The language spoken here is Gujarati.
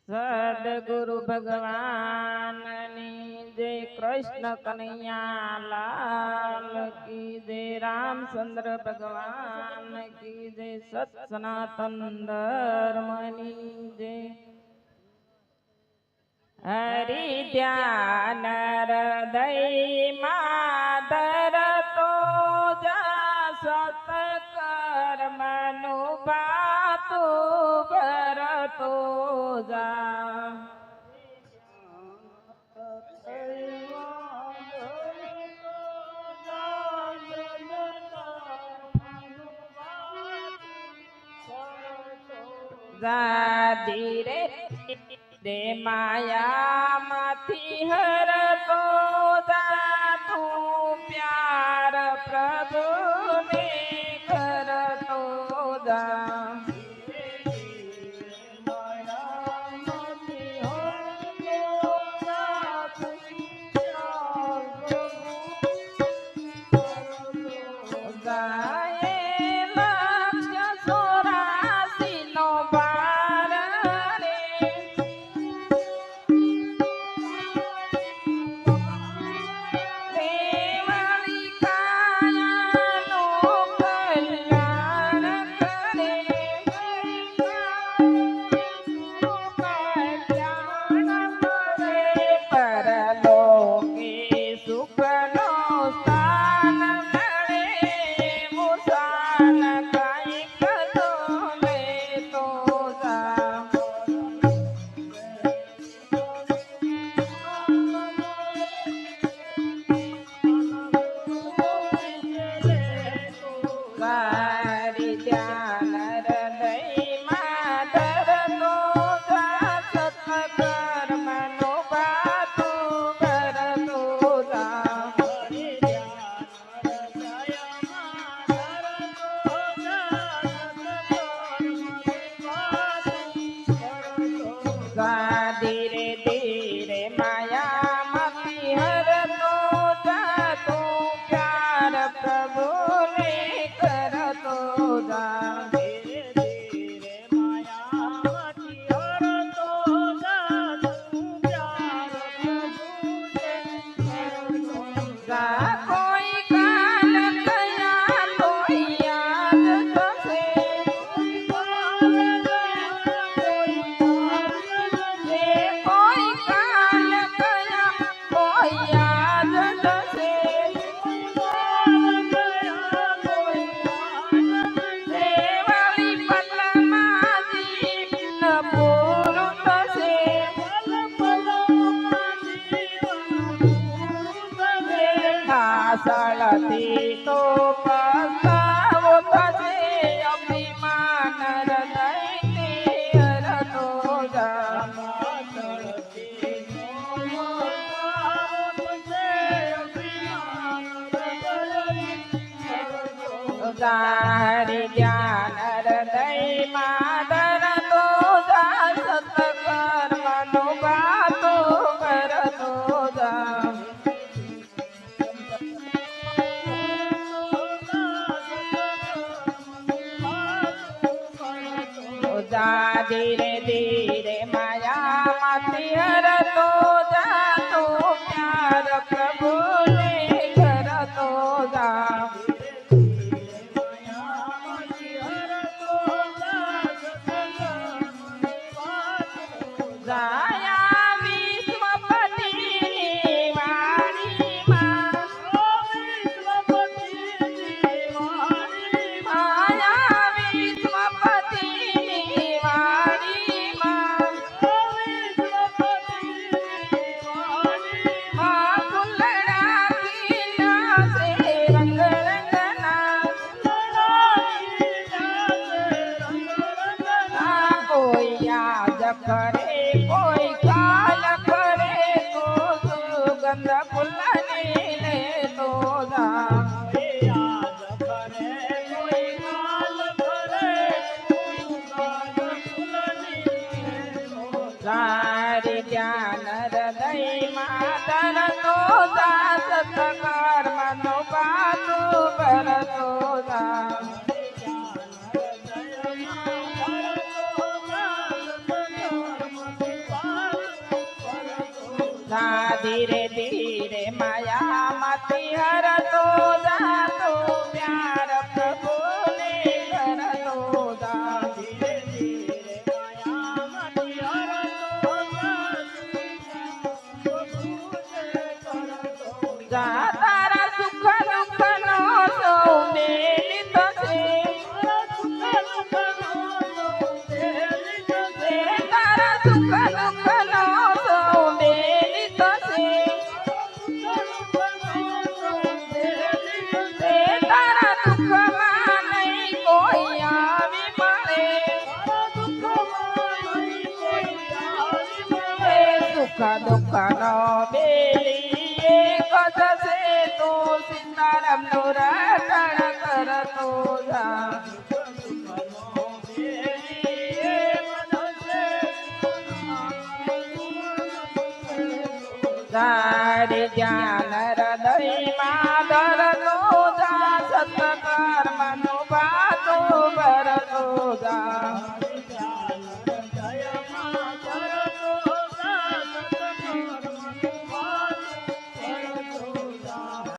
સદગુરુ ભગવાનની જય કૃષ્ણ કનૈયા લાલ કી જય રામચંદ્ર ભગવાન કી જય સત સનાતન ધર્મની જય હરિ ધ્યાન હૃદયમાં ધરતો જા સત કર્મનું ભાતું ભરતો જા ધીરે રે માયામાંથી હરતો જા તું પ્યાર પ્રભુને કરતો જા ધીરે ધીરે માયામાંથી હરતો જા તું પ્યાર પ્રભુને કરતો જા ધીરે ધીરે માયામાંથી હરતો જા તું પ્યાર પ્રભુને કરતો જા કોઈ કાલ કયા કોઈ યાદ થશે સળતી તો પસ્તાવો થશે અભિમાન હૃદયથી હરતો જા હરિ ધ્યાન હૃદયમાં ધરતો જા સત કર્મનું ભાતું કરતો જા ધીરે ધીરે માયામાંથી હરતો જા તું પ્યાર પ્રભુને કરતો જા જાયા વિશ્વપતિની વાણીમાં માયા વિશ્વપતિની વાણીમાં ફૂલડા ખીલા છે રંગ રંગના કોઈ યાદ કરે કોઈ કાલ કરે તો સુગંધ ફૂલની લેતો જા સારી જ્ઞાન હૃદયમાં ધરતો જા સત કર્મનું ભાતું ભરતો જા જા ધીરે ધીરે માયામાંથી હરતો જા તું પ્યાર પ્રભુને કરતો જા ધીરે ધીરે માયામાંથી હરતો જા તારા સુખ દુઃખનો સૌ મેલી થશે તારા સુખ દુઃખનો સૌ મેલી થશે તારા દુઃખમાં નહીં કોઈ આવી મળે સુખ દુઃખનો બેલી એક થશે તું સીતારામનું રટણ કરતો જા તારે જ્ઞાન હૃદયમાં